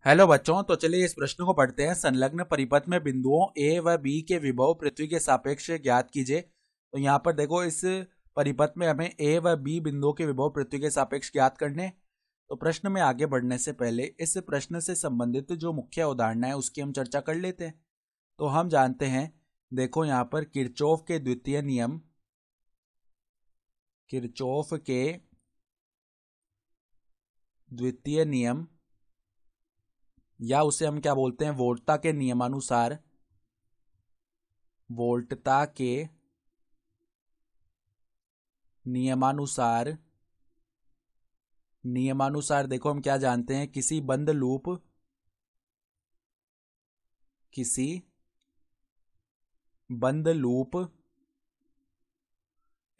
Hello बच्चों, तो चलिए इस प्रश्न को पढ़ते हैं। संलग्न परिपथ में बिंदुओं ए व बी के विभव पृथ्वी के सापेक्ष ज्ञात कीजिए। तो यहाँ पर देखो, इस परिपथ में हमें ए व बी बिंदुओं के विभव पृथ्वी के सापेक्ष ज्ञात करने। तो प्रश्न में आगे बढ़ने से पहले इस प्रश्न से संबंधित जो मुख्य उदाहरण है उसकी हम चर्चा कर लेते हैं। तो हम जानते हैं, देखो यहाँ पर किरचॉफ के द्वितीय नियम, किरचॉफ के द्वितीय नियम या उसे हम क्या बोलते हैं, वोल्टता के नियमानुसार, वोल्टता के नियमानुसार नियमानुसार देखो हम क्या जानते हैं, किसी बंद लूप, किसी बंद लूप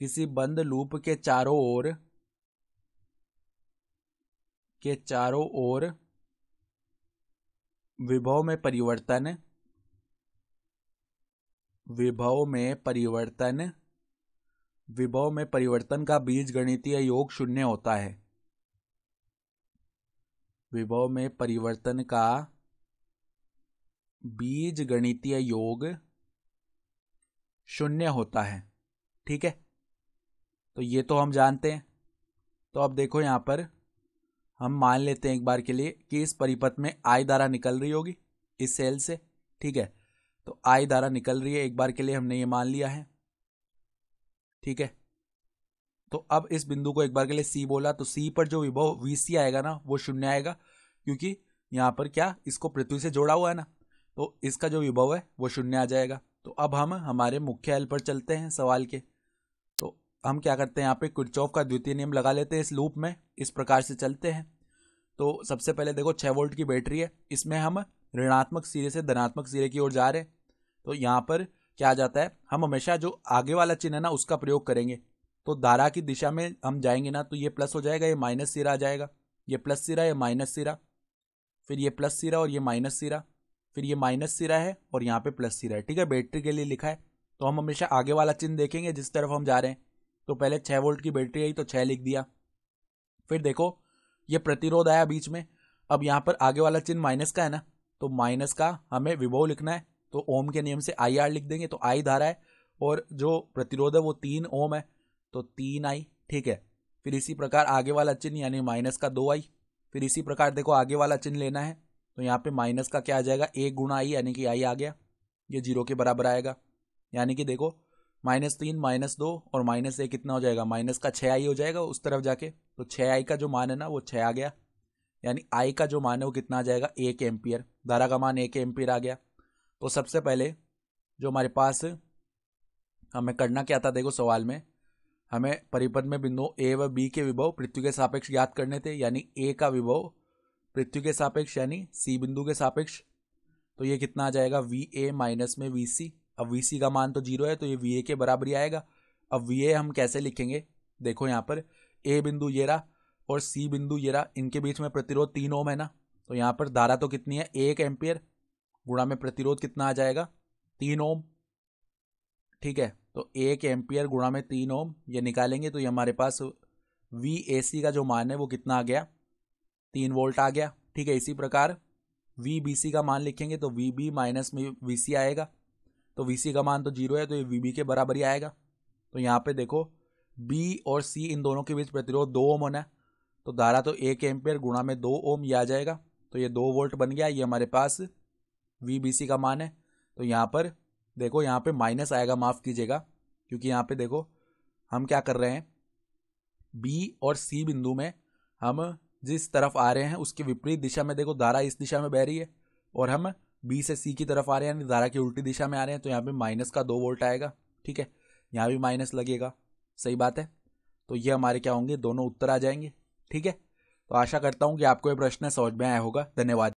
किसी बंद लूप के चारों ओर विभव में परिवर्तन का बीजगणितीय योग शून्य होता है। विभव में परिवर्तन का बीजगणितीय योग शून्य होता है। ठीक है, तो ये तो हम जानते हैं। तो अब देखो यहां पर हम मान लेते हैं एक बार के लिए कि इस परिपथ में आई धारा निकल रही होगी इस सेल से। ठीक है, तो आई धारा निकल रही है, एक बार के लिए हमने ये मान लिया है। ठीक है, तो अब इस बिंदु को एक बार के लिए सी बोला, तो सी पर जो विभव वीसी आएगा ना वो शून्य आएगा, क्योंकि यहां पर क्या, इसको पृथ्वी से जोड़ा हुआ है ना, तो इसका जो विभव है वो शून्य आ जाएगा। तो अब हम हमारे मुख्य हल पर चलते हैं सवाल के। तो हम क्या करते हैं, यहाँ पे किरचॉफ का द्वितीय नियम लगा लेते हैं। इस लूप में इस प्रकार से चलते हैं। तो सबसे पहले देखो 6 वोल्ट की बैटरी है, इसमें हम ऋणात्मक सिरे से धनात्मक सिरे की ओर जा रहे हैं। तो यहाँ पर क्या आ जाता है, हम हमेशा जो आगे वाला चिन्ह है ना उसका प्रयोग करेंगे। तो धारा की दिशा में हम जाएंगे ना, तो ये प्लस हो जाएगा, ये माइनस सिरा आ जाएगा। ये प्लस सिरा, ये माइनस सिरा, फिर ये प्लस सिरा और ये माइनस सिरा, फिर ये माइनस सिरा है और यहाँ पे प्लस सिरा है। ठीक है, बैटरी के लिए लिखा है। तो हम हमेशा आगे वाला चिन्ह देखेंगे जिस तरफ हम जा रहे हैं। तो पहले 6 वोल्ट की बैटरी आई तो 6 लिख दिया। फिर देखो ये प्रतिरोध आया बीच में। अब यहाँ पर आगे वाला चिन्ह माइनस का है ना, तो माइनस का हमें विभव लिखना है। तो ओम के नियम से आई आर लिख देंगे। तो आई धारा है और जो प्रतिरोध है वो 3 ओम है, तो 3 आई। ठीक है, फिर इसी प्रकार आगे वाला चिन्ह यानी माइनस का 2 आई। फिर इसी प्रकार देखो आगे वाला चिन्ह लेना है, तो यहाँ पे माइनस का क्या आ जाएगा, 1 गुणा आई, यानी कि आई आ गया, ये 0 के बराबर आएगा। यानी कि देखो -3 -2 और -1 कितना हो जाएगा, माइनस का 6 आई हो जाएगा उस तरफ जाके। तो 6 आई का जो मान है ना वो 6 आ गया, यानी आई का जो मान है वो कितना आ जाएगा, 1 एम्पियर। धारा का मान 1 एम्पियर आ गया। तो सबसे पहले जो हमारे पास हमें करना क्या था, देखो सवाल में हमें परिपथ में बिंदु ए व बी के विभव पृथ्वी के सापेक्ष ज्ञात करने थे। यानी ए का विभव पृथ्वी के सापेक्ष यानी सी बिंदु के सापेक्ष। तो ये कितना आ जाएगा, वी ए माइनस में वी सी। अब वी सी का मान तो 0 है, तो ये वी ए के बराबर ही आएगा। अब वी ए हम कैसे लिखेंगे, देखो यहाँ पर ए बिंदु ये रहा और सी बिंदु ये रहा, इनके बीच में प्रतिरोध 3 ओम है ना। तो यहाँ पर धारा तो कितनी है, 1 एम्पियर, गुणा में प्रतिरोध कितना आ जाएगा, 3 ओम। ठीक है, तो 1 एम्पियर गुणा में 3 ओम ये निकालेंगे, तो ये हमारे पास वी ए सी का जो मान है वो कितना आ गया, 3 वोल्ट आ गया। ठीक है, इसी प्रकार वी बी सी का मान लिखेंगे, तो वी बी माइनस में वी सी आएगा। तो वी सी का मान तो 0 है, तो ये वी बी के बराबर ही आएगा। तो यहाँ पे देखो बी और सी इन दोनों के बीच प्रतिरोध 2 ओम होना है। तो धारा तो 1 एम्पियर गुणा में 2 ओम ये आ जाएगा, तो ये 2 वोल्ट बन गया। ये हमारे पास वी बी सी का मान है। तो यहाँ पर देखो यहाँ पे माइनस आएगा, माफ़ कीजिएगा, क्योंकि यहाँ पे देखो हम क्या कर रहे हैं, बी और सी बिंदु में हम जिस तरफ आ रहे हैं उसके विपरीत दिशा में देखो धारा इस दिशा में बह रही है, और हम बी से सी की तरफ आ रहे हैं यानी धारा की उल्टी दिशा में आ रहे हैं। तो यहाँ पे माइनस का 2 वोल्ट आएगा। ठीक है, यहाँ भी माइनस लगेगा, सही बात है। तो ये हमारे क्या होंगे, दोनों उत्तर आ जाएंगे। ठीक है, तो आशा करता हूँ कि आपको ये प्रश्न समझ में आया होगा। धन्यवाद।